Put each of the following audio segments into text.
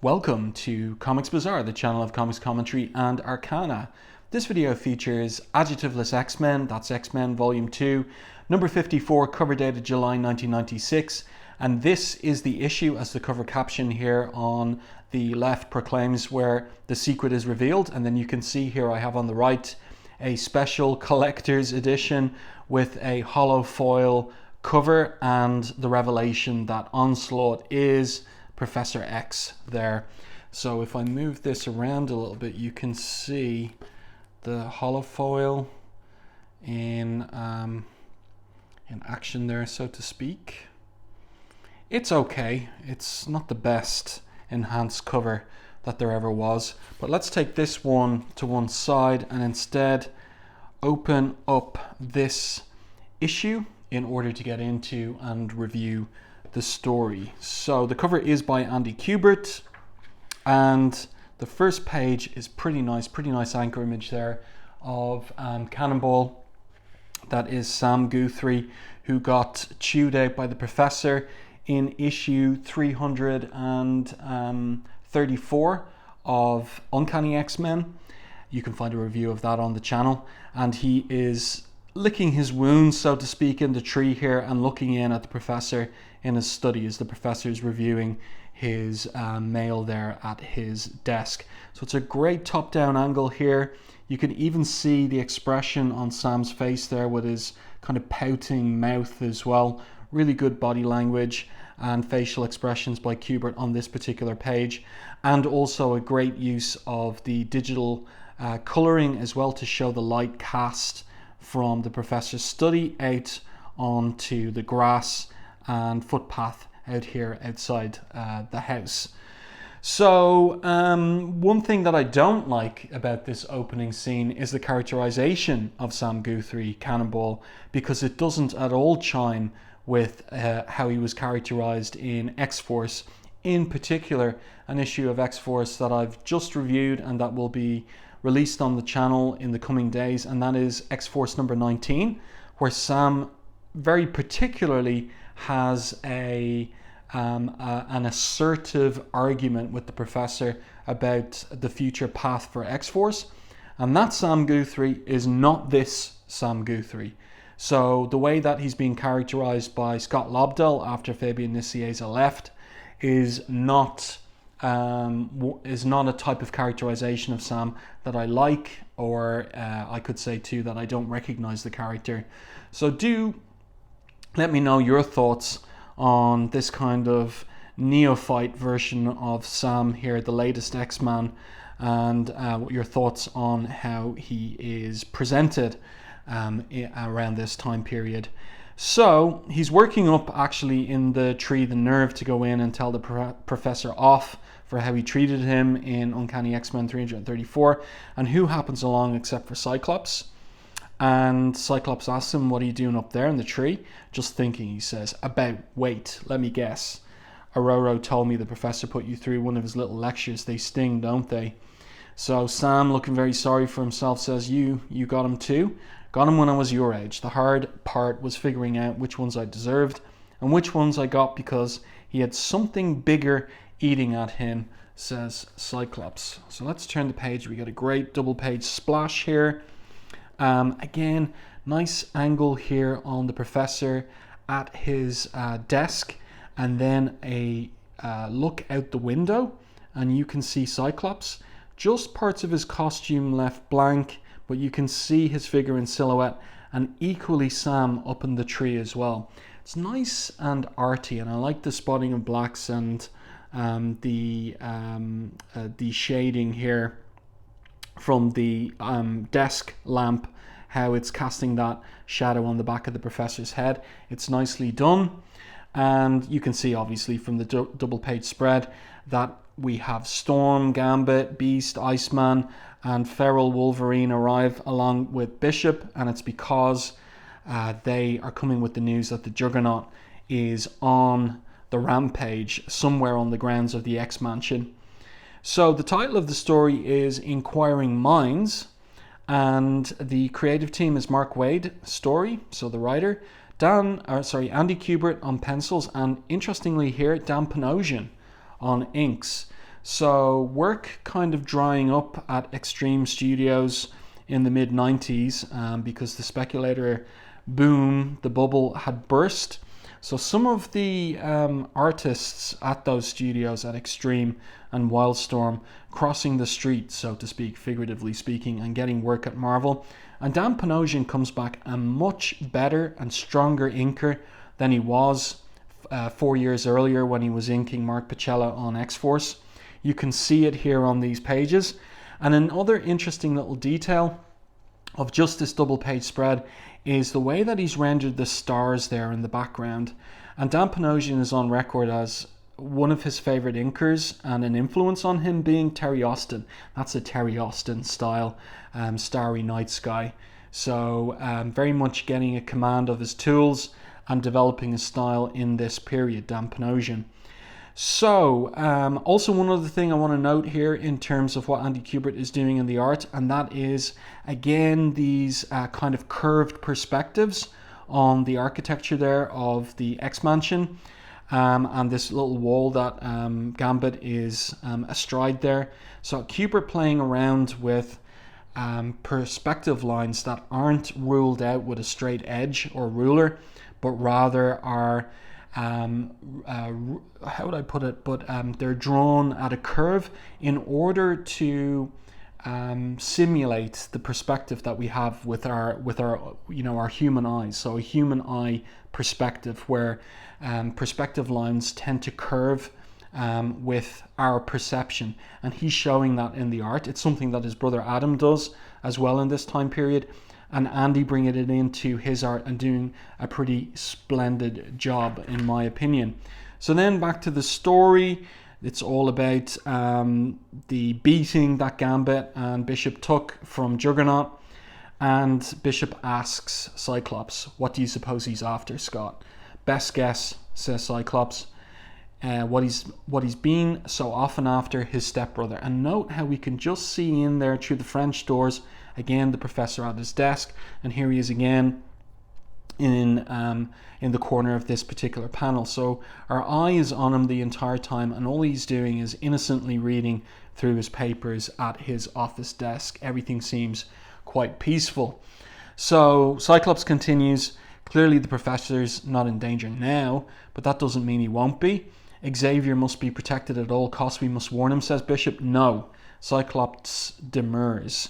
Welcome to Comics Bazaar, the channel of comics commentary and arcana. This video features Adjectiveless X-Men, that's X-Men Volume 2, number 54, cover dated July 1996. And this is the issue, as the cover caption here on the left proclaims, where the secret is revealed. And then you can see here I have on the right a special collector's edition with a hollow foil cover and the revelation that Onslaught is Professor X there. So if I move this around a little bit, you can see the holofoil in action there, so to speak. It's okay. It's not the best enhanced cover that there ever was, but let's take this one to one side and instead open up this issue in order to get into and review the story. So the cover is by Andy Kubert, and the first page is pretty nice anchor image there of Cannonball. That is Sam Guthrie, who got chewed out by the Professor in issue 334 of Uncanny X-Men. You can find a review of that on the channel, and he is licking his wounds, so to speak, in the tree here and looking in at the Professor in his study as the Professor is reviewing his mail there at his desk. So it's a great top-down angle here. You can even see the expression on Sam's face there with his kind of pouting mouth as well. Really good body language and facial expressions by Kubert on this particular page, and also a great use of the digital coloring as well to show the light cast from the Professor's study out onto the grass and footpath out here outside the house. So one thing that I don't like about this opening scene is the characterization of Sam Guthrie, Cannonball, because it doesn't at all chime with how he was characterized in X-Force, in particular an issue of X-Force that I've just reviewed and that will be released on the channel in the coming days, and that is X-Force number 19, where Sam very particularly has an assertive argument with the Professor about the future path for X-Force, and that Sam Guthrie is not this Sam Guthrie. So the way that he's being characterized by Scott Lobdell after Fabian Nicieza left is not a type of characterization of Sam that I like, or I could say too that I don't recognize the character. So do let me know your thoughts on this kind of neophyte version of Sam here, the latest X-Man, and your thoughts on how he is presented around this time period. So he's working up actually in the tree the nerve to go in and tell the Professor off for how he treated him in Uncanny X-Men 334, and who happens along except for Cyclops. And Cyclops asks him, "What are you doing up there in the tree?" "Just thinking," he says. Wait, let me guess. Aurora told me the Professor put you through one of his little lectures. They sting, don't they? So Sam, looking very sorry for himself, says, you got him too? Got him when I was your age. The hard part was figuring out which ones I deserved and which ones I got because he had something bigger eating at him, says Cyclops. So let's turn the page. We got a great double page splash here. Again, nice angle here on the Professor at his desk, and then a look out the window, and you can see Cyclops. Just parts of his costume left blank, but you can see his figure in silhouette, and equally Sam up in the tree as well. It's nice and arty, and I like the spotting of blacks and the shading here from the desk lamp, how it's casting that shadow on the back of the Professor's head. It's nicely done, and you can see obviously from the double page spread that we have Storm, Gambit, Beast, Iceman and Feral Wolverine arrive along with Bishop, and it's because they are coming with the news that the Juggernaut is on the rampage somewhere on the grounds of the X-Mansion. So the title of the story is Inquiring Minds, and the creative team is Mark Waid, story, so the writer, Andy Kubert on pencils, and interestingly here, Dan Panosian on inks. So work kind of drying up at Extreme Studios in the mid-90s because the speculator boom, the bubble had burst. So some of the artists at those studios at Extreme and Wildstorm crossing the street, so to speak, figuratively speaking, and getting work at Marvel. And Dan Panosian comes back a much better and stronger inker than he was 4 years earlier when he was inking Mark Pacella on X-Force. You can see it here on these pages. And another interesting little detail of just this double page spread is the way that he's rendered the stars there in the background. And Dan Panosian is on record as one of his favorite inkers and an influence on him being Terry Austin. That's a Terry Austin style Starry Night Sky. So very much getting a command of his tools and developing a style in this period, Dan Panosian. So, also one other thing I want to note here in terms of what Andy Kubert is doing in the art, and that is, again, these kind of curved perspectives on the architecture there of the X-Mansion, and this little wall that Gambit is astride there. So Kubert playing around with perspective lines that aren't ruled out with a straight edge or ruler, but rather are how would I put it? But they're drawn at a curve in order to simulate the perspective that we have with our our human eyes. So a human eye perspective, where perspective lines tend to curve with our perception, and he's showing that in the art. It's something that his brother Adam does as well in this time period. And Andy bringing it into his art and doing a pretty splendid job, in my opinion. So then back to the story. It's all about the beating that Gambit and Bishop took from Juggernaut. And Bishop asks Cyclops, what do you suppose he's after, Scott? Best guess, says Cyclops. What he's been so often after, his stepbrother. And note how we can just see in there through the French doors, again, the professor at his desk, and here he is again in the corner of this particular panel. So our eye is on him the entire time, and all he's doing is innocently reading through his papers at his office desk. Everything seems quite peaceful. So Cyclops continues, clearly the professor's not in danger now, but that doesn't mean he won't be. Xavier must be protected at all costs. We must warn him, says Bishop. No. Cyclops demurs,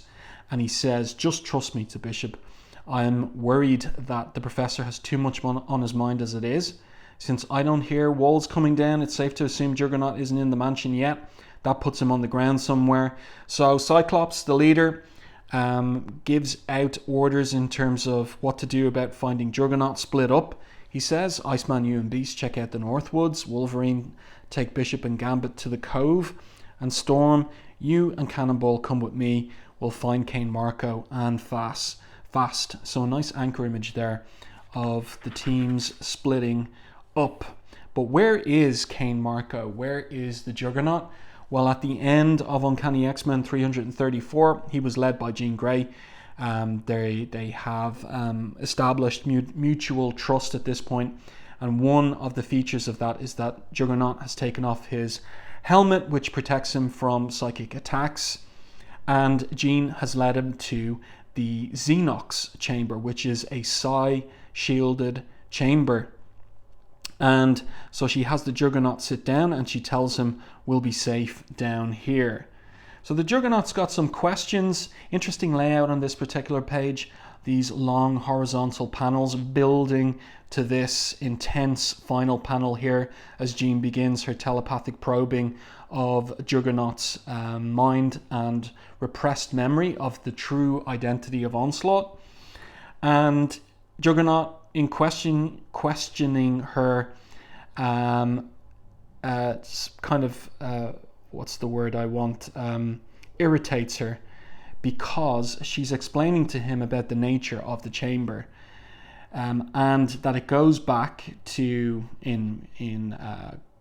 and he says, just trust me, to Bishop. I'm worried that the professor has too much on his mind as it is. Since I don't hear walls coming down, it's safe to assume Juggernaut isn't in the mansion yet. That puts him on the ground somewhere. So Cyclops, the leader, gives out orders in terms of what to do about finding Juggernaut split up. He says, Iceman, you and Beast check out the Northwoods. Wolverine, take Bishop and Gambit to the Cove. And Storm, you and Cannonball come with me. We'll find Kane Marco and Fast. So a nice anchor image there of the teams splitting up. But where is Kane Marco? Where is the Juggernaut? Well, at the end of Uncanny X-Men 334, he was led by Jean Grey. They have established mutual trust at this point, and one of the features of that is that Juggernaut has taken off his helmet, which protects him from psychic attacks, and Jean has led him to the Xenox chamber, which is a psi-shielded chamber. And so she has the Juggernaut sit down, and she tells him, we'll be safe down here. So the Juggernaut's got some questions. Interesting layout on this particular page. These long horizontal panels building to this intense final panel here as Jean begins her telepathic probing of Juggernaut's mind and repressed memory of the true identity of Onslaught. And Juggernaut, in questioning her, what's the word I want, irritates her, because she's explaining to him about the nature of the chamber, and that it goes back to, in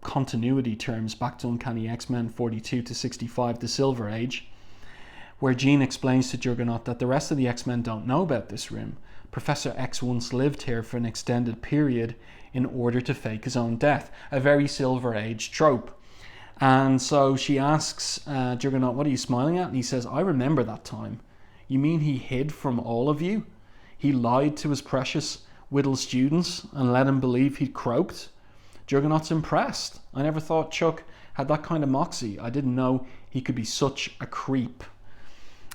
continuity terms, back to Uncanny X-Men 42 to 65, the Silver Age, where Jean explains to Juggernaut that the rest of the X-Men don't know about this room. Professor X once lived here for an extended period in order to fake his own death. A very Silver Age trope. And so she asks Juggernaut, what are you smiling at? And he says, I remember that time. You mean he hid from all of you? He lied to his precious Whittle students and let him believe he'd croaked? Juggernaut's impressed. I never thought Chuck had that kind of moxie. I didn't know he could be such a creep.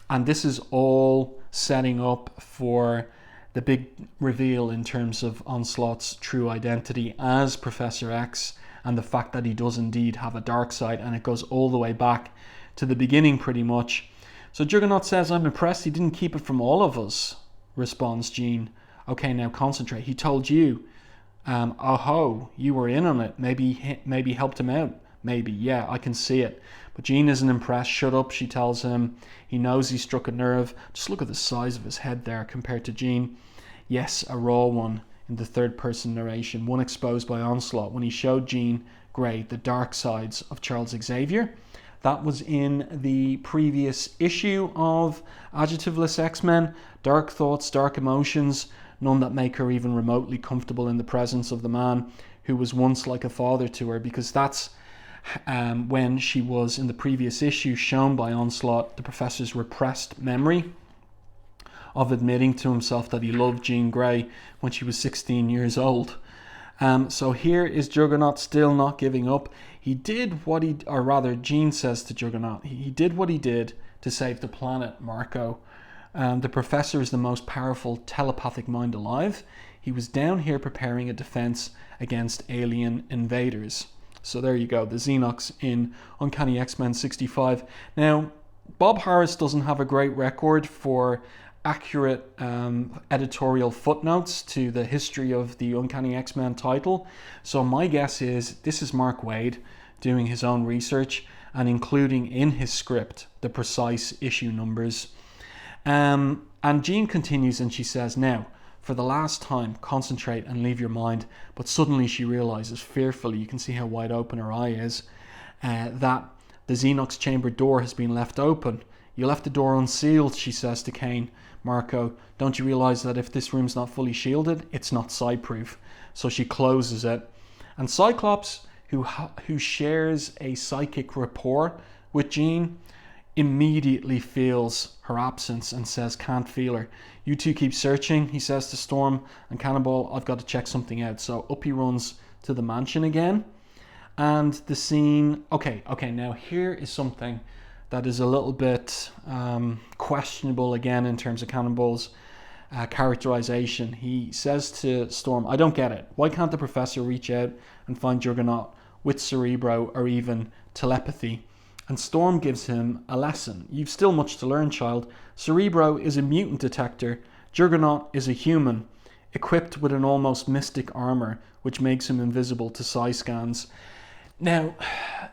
And this is all setting up for the big reveal in terms of Onslaught's true identity as Professor X, and the fact that he does indeed have a dark side, and it goes all the way back to the beginning pretty much. So Juggernaut says, I'm impressed he didn't keep it from all of us, responds Jean. Okay, now concentrate. He told you. Oh, you were in on it. Maybe helped him out. Maybe, yeah, I can see it. But Jean isn't impressed. Shut up, she tells him. He knows he struck a nerve. Just look at the size of his head there compared to Jean. Yes, a raw one in the third person narration, one exposed by Onslaught when he showed Jean Grey the dark sides of Charles Xavier. That was in the previous issue of Adjectiveless X-Men. Dark thoughts, dark emotions, none that make her even remotely comfortable in the presence of the man who was once like a father to her, because that's when she was in the previous issue shown by Onslaught the Professor's repressed memory of admitting to himself that he loved Jean Grey when she was 16 years old. So here is Juggernaut still not giving up. He did what he, or rather Jean says to Juggernaut, he did what he did to save the planet, Marco. The Professor is the most powerful telepathic mind alive. He was down here preparing a defense against alien invaders. So there you go, the Xenox in Uncanny X-Men 65. Now, Bob Harris doesn't have a great record for accurate editorial footnotes to the history of the Uncanny X-Men title. So my guess is this is Mark Waid doing his own research and including in his script the precise issue numbers. And Jean continues and she says, now, for the last time, concentrate and leave your mind. But suddenly she realizes fearfully, you can see how wide open her eye is, that the Xenox chamber door has been left open. You left the door unsealed, she says to Kane. Marco, don't you realize that if this room's not fully shielded, it's not side-proof? So she closes it. And Cyclops, who shares a psychic rapport with Jean, immediately feels her absence and says, can't feel her. You two keep searching, he says to Storm and Cannonball, I've got to check something out. So up he runs to the mansion again. And the scene, okay, now here is something that is a little bit questionable again in terms of Cannonball's characterization. He says to Storm, I don't get it. Why can't the Professor reach out and find Juggernaut with Cerebro or even telepathy? And Storm gives him a lesson. You've still much to learn, child. Cerebro is a mutant detector. Juggernaut is a human, equipped with an almost mystic armor, which makes him invisible to psi scans. Now,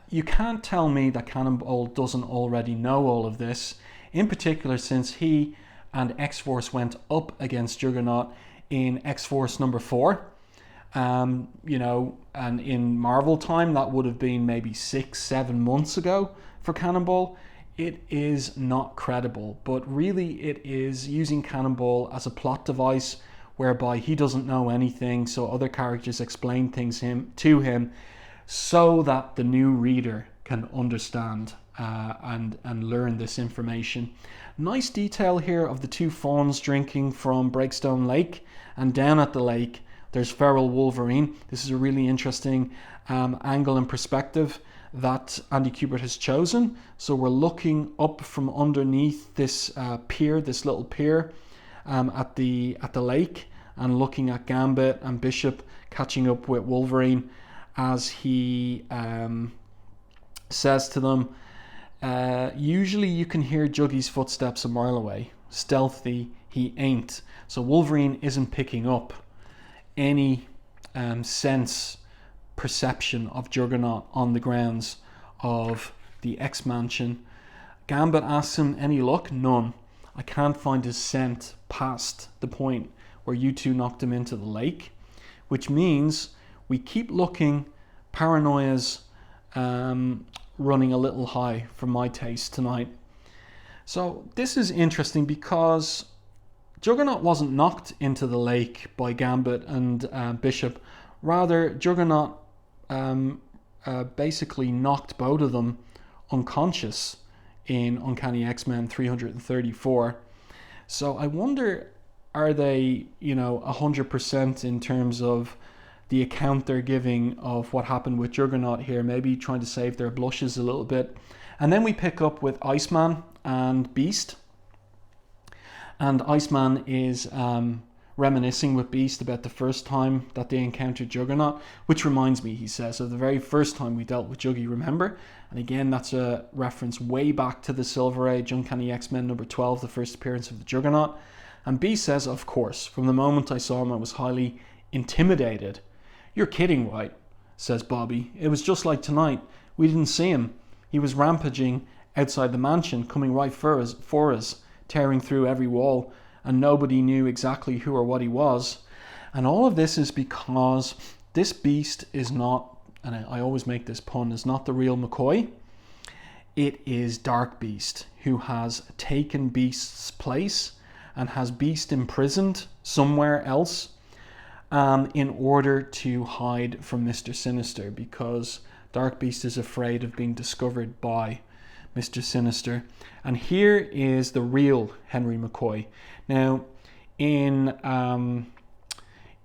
you can't tell me that Cannonball doesn't already know all of this, in particular since he and X-Force went up against Juggernaut in X-Force number 4. And in Marvel time, that would have been maybe 6-7 months ago for Cannonball. It is not credible, but really it is using Cannonball as a plot device whereby he doesn't know anything, so other characters explain things to him so that the new reader can understand and learn this information. Nice detail here of the two fawns drinking from Breakstone Lake, and down at the lake there's feral Wolverine. This is a really interesting angle and perspective that Andy Kubert has chosen. So we're looking up from underneath this pier, this little pier at the lake, and looking at Gambit and Bishop catching up with Wolverine as he says to them, usually you can hear Juggy's footsteps a mile away. Stealthy, he ain't. So Wolverine isn't picking up any perception of Juggernaut on the grounds of the X-Mansion. Gambit asks him, any luck? None. I can't find his scent past the point where you two knocked him into the lake, which means we keep looking. Paranoia's running a little high for my taste tonight. So this is interesting because Juggernaut wasn't knocked into the lake by Gambit and Bishop. Rather, Juggernaut basically knocked both of them unconscious in Uncanny X-Men 334. So I wonder, are they, 100% in terms of the account they're giving of what happened with Juggernaut here, maybe trying to save their blushes a little bit. And then we pick up with Iceman and Beast. And Iceman is reminiscing with Beast about the first time that they encountered Juggernaut, which reminds me, he says, of the very first time we dealt with Juggy, remember? And again, that's a reference way back to the Silver Age, Uncanny X-Men number 12, the first appearance of the Juggernaut. And Beast says, of course, from the moment I saw him, I was highly intimidated. You're kidding, right? Says Bobby. It was just like tonight. We didn't see him. He was rampaging outside the mansion, coming right for us, tearing through every wall, and nobody knew exactly who or what he was. And all of this is because this Beast is not, and I always make this pun, is not the real McCoy. It is Dark Beast, who has taken Beast's place and has Beast imprisoned somewhere else in order to hide from Mr. Sinister, because Dark Beast is afraid of being discovered by Mr. Sinister. And here is the real Henry McCoy. Now, in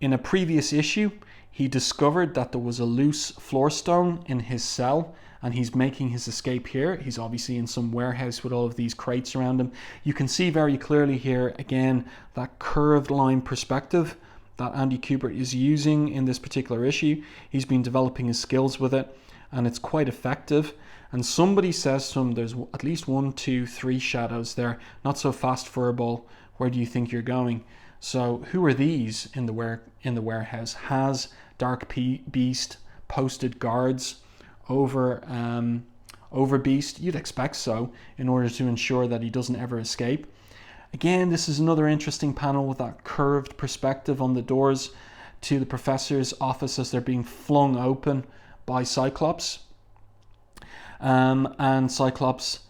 a previous issue, he discovered that there was a loose floor stone in his cell, and he's making his escape here. He's obviously in some warehouse with all of these crates around him. You can see very clearly here, again, that curved line perspective that Andy Kubert is using in this particular issue. He's been developing his skills with it, and it's quite effective. And somebody says to him, there's at least 1, 2, 3 shadows there. Not so fast, Furball. Where do you think you're going? So who are these in the warehouse? Has Dark Beast posted guards over Beast? You'd expect so, in order to ensure that he doesn't ever escape. Again, this is another interesting panel with that curved perspective on the doors to the Professor's office as they're being flung open by Cyclops. And Cyclops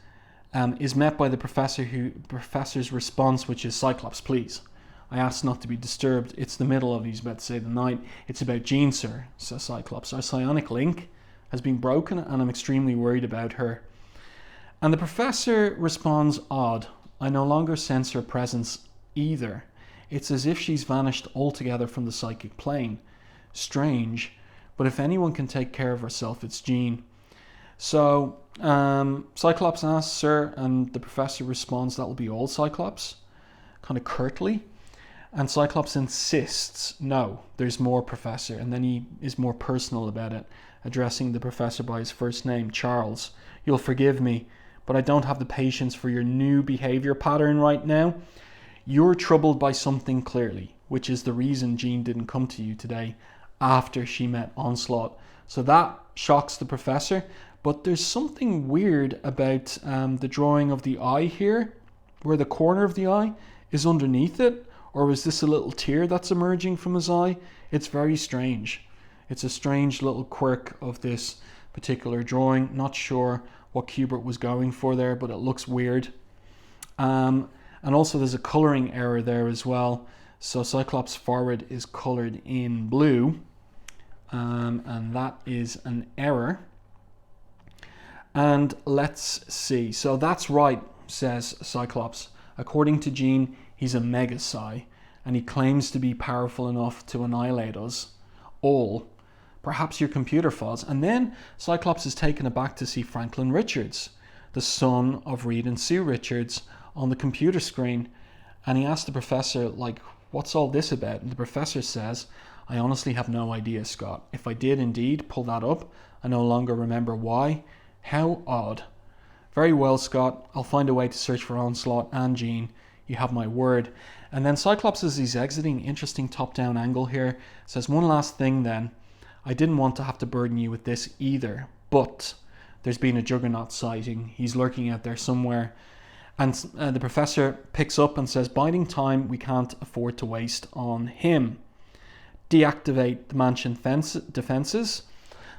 is met by the Professor's response, which is, Cyclops, please. I asked not to be disturbed. It's the middle of, he's about to say, the night. It's about Jean, sir, says Cyclops. Our psionic link has been broken, and I'm extremely worried about her. And the Professor responds, odd. I no longer sense her presence either. It's as if she's vanished altogether from the psychic plane. Strange, but if anyone can take care of herself, it's Jean. So Cyclops asks, sir, and the Professor responds, that will be all, Cyclops, kind of curtly. And Cyclops insists, no, there's more, Professor. And then he is more personal about it, addressing the Professor by his first name, Charles. You'll forgive me, but I don't have the patience for your new behavior pattern right now. You're troubled by something clearly, which is the reason Jean didn't come to you today after she met Onslaught. So that shocks the Professor, but there's something weird about the drawing of the eye here, where the corner of the eye is underneath it, or is this a little tear that's emerging from his eye? It's very strange. It's a strange little quirk of this particular drawing. Not sure what Kubert was going for there, but it looks weird. And also there's a colouring error there as well. So Cyclops' forehead is coloured in blue, and that is an error. And let's see. So that's right, says Cyclops. According to Jean, he's a mega psi, and he claims to be powerful enough to annihilate us all. Perhaps your computer files. And then Cyclops is taken aback to see Franklin Richards, the son of Reed and Sue Richards, on the computer screen. And he asks the Professor, like, what's all this about? And the Professor says, I honestly have no idea, Scott. If I did indeed pull that up, I no longer remember why. How odd. Very well, Scott. I'll find a way to search for Onslaught and Jean. You have my word. And then Cyclops, as he's exiting, interesting top-down angle here, says, one last thing then. I didn't want to have to burden you with this either, but there's been a Juggernaut sighting. He's lurking out there somewhere. And the Professor picks up and says, biding time we can't afford to waste on him. Deactivate the mansion defenses.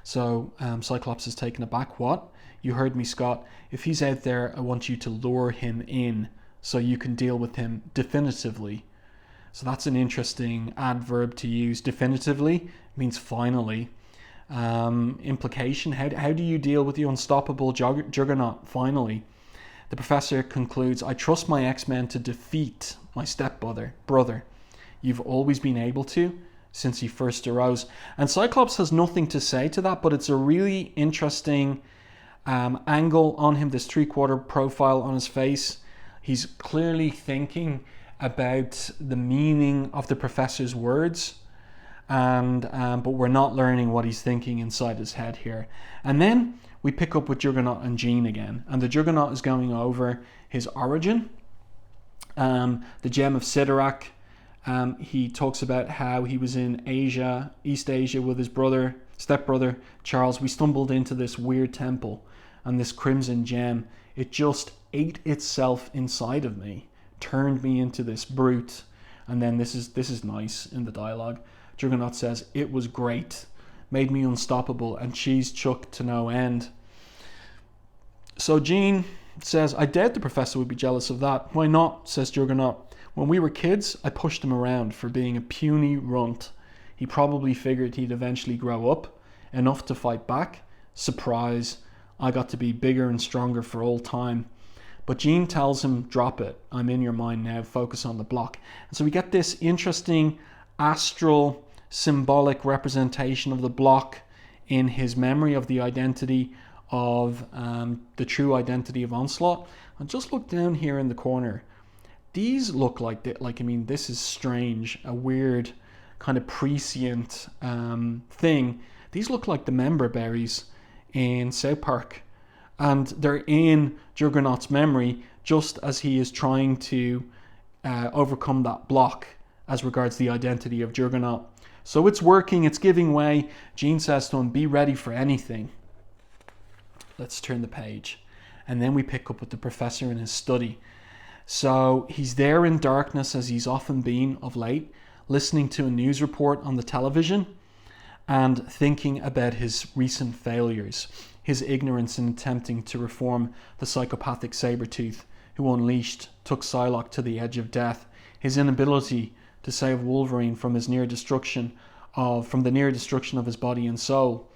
So Cyclops is taken aback. What? You heard me, Scott. If he's out there, I want you to lure him in so you can deal with him definitively. So that's an interesting adverb to use. Definitively means finally. implication. How do you deal with the unstoppable juggernaut finally? The professor concludes, I trust my X-Men to defeat my stepbrother. You've always been able to since he first arose. And Cyclops has nothing to say to that, but it's a really interesting angle on him, this three-quarter profile on his face. He's clearly thinking about the meaning of the professor's words, and but we're not learning what he's thinking inside his head here. And then we pick up with Juggernaut and Jean again, and the Juggernaut is going over his origin, the Gem of Sidorak. He talks about how he was in Asia, East Asia, with his stepbrother Charles. We stumbled into this weird temple, and this crimson gem, it just ate itself inside of me, turned me into this brute. And then this is nice in the dialogue. Juggernaut says, it was great, made me unstoppable, and cheese chucked to no end. So Jean says, I doubt the professor would be jealous of that. Why not, says Juggernaut. When we were kids, I pushed him around for being a puny runt. He probably figured he'd eventually grow up enough to fight back. Surprise, I got to be bigger and stronger for all time. But Jean tells him, drop it. I'm in your mind now. Focus on the block. And so we get this interesting astral symbolic representation of the block in his memory of the identity of the true identity of Onslaught. And just look down here in the corner. These look like this is strange, a weird kind of prescient thing. These look like the member berries in South Park, and they're in Juggernaut's memory just as he is trying to overcome that block as regards the identity of Juggernaut. So it's working, it's giving way. Jean says to him, be ready for anything. Let's turn the page. And then we pick up with the professor in his study. So he's there in darkness, as he's often been of late, listening to a news report on the television and thinking about his recent failures, his ignorance in attempting to reform the psychopathic Sabretooth who took Psylocke to the edge of death, his inability to save Wolverine from the near destruction of his body and soul,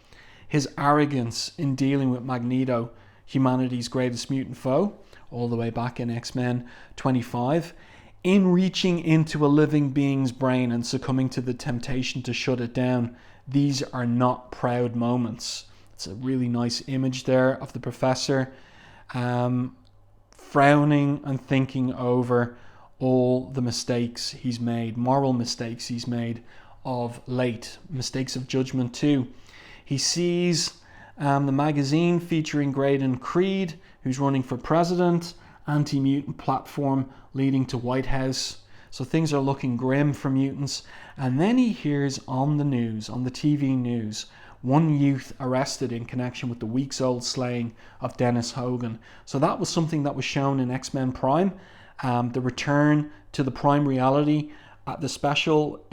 his arrogance in dealing with Magneto, humanity's greatest mutant foe, all the way back in X-Men 25, in reaching into a living being's brain and succumbing to the temptation to shut it down. These are not proud moments. It's a really nice image there of the professor frowning and thinking over all the mistakes he's made, moral mistakes he's made of late, mistakes of judgment too. He sees the magazine featuring Graydon Creed, who's running for president, anti-mutant platform leading to White House. So things are looking grim for mutants. And then he hears on the news, on the TV news, one youth arrested in connection with the weeks-old slaying of Dennis Hogan. So that was something that was shown in X-Men Prime, the return to the Prime reality at the special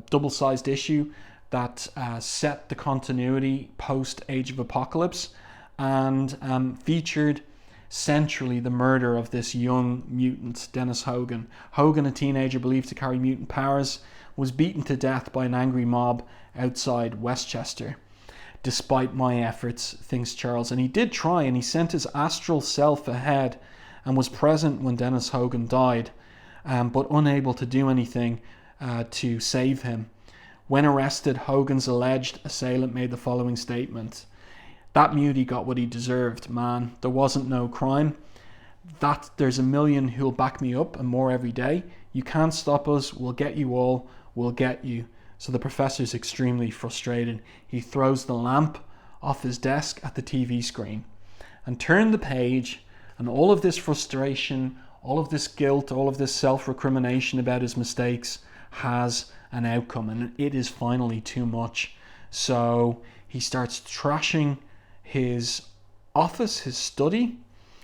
double-sized issue that set the continuity post Age of Apocalypse and featured centrally the murder of this young mutant, Dennis Hogan. Hogan, a teenager believed to carry mutant powers, was beaten to death by an angry mob outside Westchester. Despite my efforts, thinks Charles, and he did try, and he sent his astral self ahead and was present when Dennis Hogan died, but unable to do anything to save him. When arrested, Hogan's alleged assailant made the following statement: that mutie got what he deserved, man. There wasn't no crime. That there's a million who'll back me up and more every day. You can't stop us. We'll get you all. We'll get you. So the professor's extremely frustrated. He throws the lamp off his desk at the TV screen and turned the page, and all of this frustration, all of this guilt, all of this self-recrimination about his mistakes has an outcome, and it is finally too much. So he starts trashing his office, his study.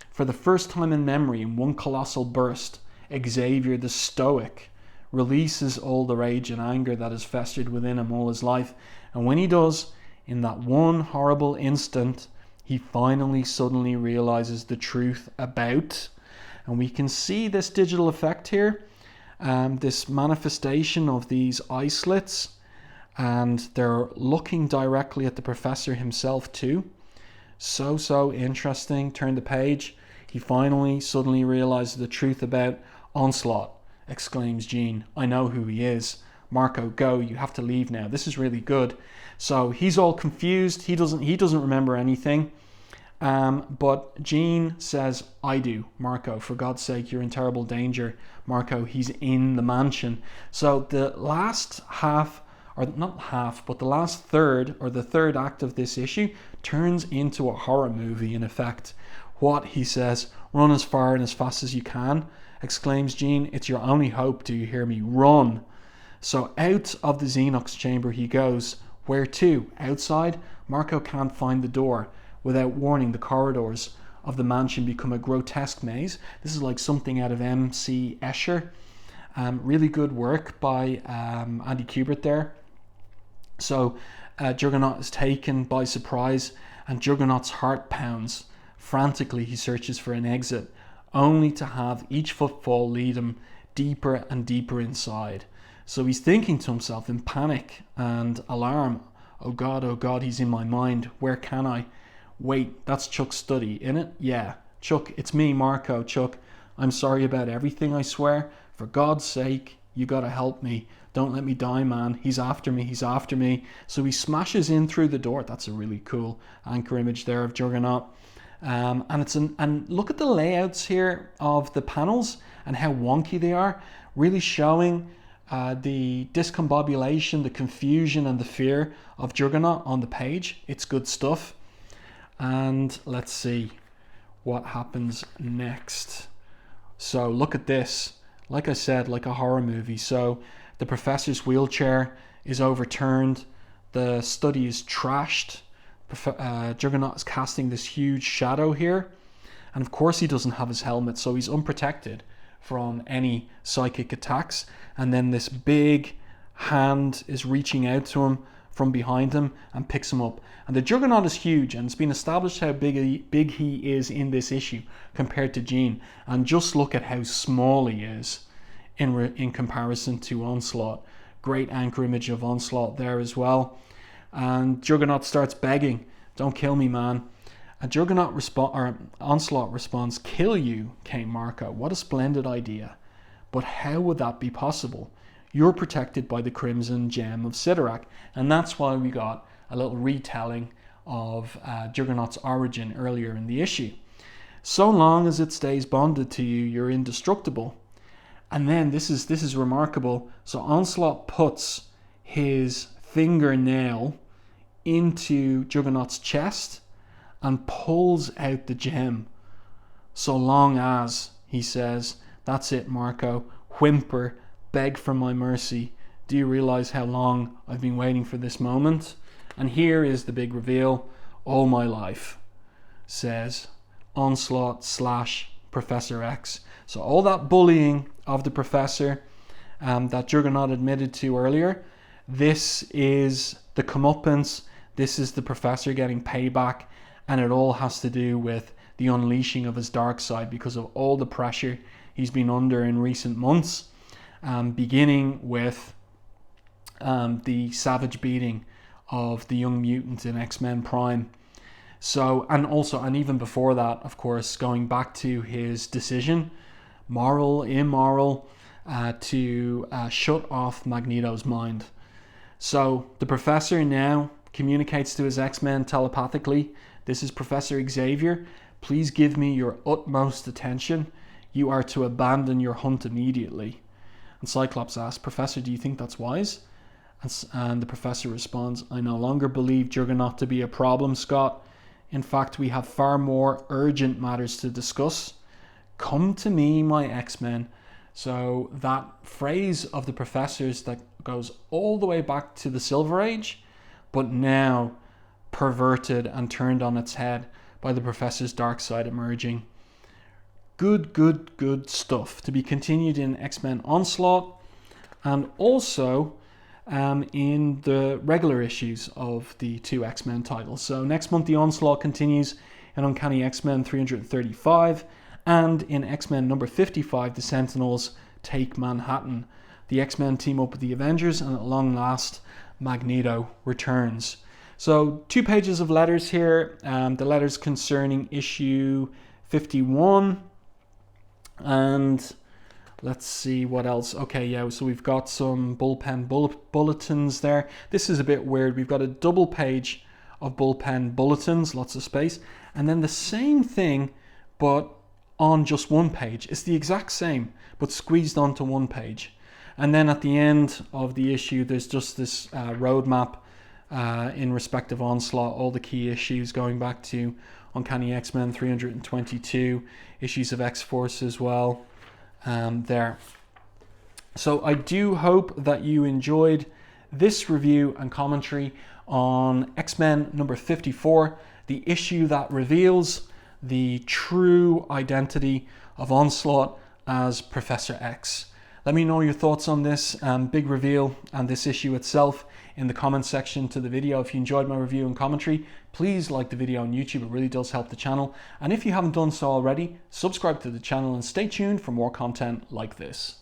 For the first time in memory, in one colossal burst, Xavier the Stoic releases all the rage and anger that has festered within him all his life. And when he does, in that one horrible instant, he finally suddenly realizes the truth about, and we can see this digital effect here, this manifestation of these eye slits and they're looking directly at the professor himself too. So interesting. Turn the page. He finally suddenly realizes the truth about Onslaught, exclaims Jean. I know who he is. Marco, go, you have to leave now. This is really good. So he's all confused. He doesn't remember anything. But Jean says, I do. Marco, for God's sake, you're in terrible danger. Marco, he's in the mansion. So the last half, or not half, but the last third, or the third act of this issue turns into a horror movie in effect. What, he says, run as far and as fast as you can, exclaims Jean. It's your only hope, do you hear me? Run. So out of the Xenox chamber he goes. Where to? Outside? Marco can't find the door. Without warning, the corridors of the mansion become a grotesque maze. This is like something out of M.C. Escher. Really good work by Andy Kubert there. So Juggernaut is taken by surprise, and Juggernaut's heart pounds. Frantically, he searches for an exit, only to have each footfall lead him deeper and deeper inside. So he's thinking to himself in panic and alarm, oh God, he's in my mind. Where can I? Wait, that's Chuck's study, innit? Yeah. Chuck, it's me, Marco. Chuck, I'm sorry about everything, I swear. For God's sake, you gotta help me. Don't let me die, man. He's after me. So he smashes in through the door. That's a really cool anchor image there of Juggernaut. And look at the layouts here of the panels and how wonky they are, really showing the discombobulation, the confusion and the fear of Juggernaut on the page. It's good stuff. And let's see what happens next. So look at this. Like I said, like a horror movie. So the professor's wheelchair is overturned. The study is trashed. Juggernaut is casting this huge shadow here. And of course he doesn't have his helmet, so he's unprotected from any psychic attacks. And then this big hand is reaching out to him from behind him and picks him up. And the Juggernaut is huge, and it's been established how big he is in this issue compared to Jean. And just look at how small he is in comparison to Onslaught. Great anchor image of Onslaught there as well. And Juggernaut starts begging, don't kill me, man. And Onslaught responds, kill you, King Marco. What a splendid idea. But how would that be possible? You're protected by the Crimson Gem of Sidorak. And that's why we got a little retelling of Juggernaut's origin earlier in the issue. So long as it stays bonded to you, you're indestructible. And then this is remarkable. So Onslaught puts his fingernail into Juggernaut's chest and pulls out the gem. So long as, he says, that's it, Marco. Whimper, beg for my mercy. Do you realize how long I've been waiting for this moment? And here is the big reveal. All my life, says Onslaught / Professor X. So all that bullying of the professor that Juggernaut admitted to earlier, this is the comeuppance. This is the professor getting payback, and it all has to do with the unleashing of his dark side because of all the pressure he's been under in recent months, beginning with the savage beating of the young mutant in X-Men Prime. So, and even before that, of course, going back to his decision, moral, immoral, to shut off Magneto's mind. So the professor now communicates to his X-Men telepathically. This is Professor Xavier. Please give me your utmost attention. You are to abandon your hunt immediately. And Cyclops asks, Professor, do you think that's wise? And the professor responds, I no longer believe Juggernaut to be a problem, Scott. In fact, we have far more urgent matters to discuss. Come to me, my X-Men. So that phrase of the professor's that goes all the way back to the Silver Age, but now perverted and turned on its head by the professor's dark side emerging. Good stuff to be continued in X-Men Onslaught, and also in the regular issues of the two X-Men titles. So next month the Onslaught continues in Uncanny X-Men 335, and in X-Men number 55 the Sentinels take Manhattan. The X-Men team up with the Avengers, and at long last Magneto returns. So 2 pages of letters here, the letters concerning issue 51, and let's see what else. Okay, yeah, so we've got some bullpen bulletins there. This is a bit weird. We've got a double page of bullpen bulletins, lots of space, and then the same thing, but on just 1 page. It's the exact same, but squeezed onto 1 page. And then at the end of the issue, there's just this roadmap in respect of Onslaught, all the key issues going back to Uncanny X-Men 322, issues of X-Force as well there. So I do hope that you enjoyed this review and commentary on X-Men number 54, the issue that reveals the true identity of Onslaught as Professor X. Let me know your thoughts on this big reveal and this issue itself in the comment section to the video. If you enjoyed my review and commentary, please like the video on YouTube. It really does help the channel. And if you haven't done so already, subscribe to the channel and stay tuned for more content like this.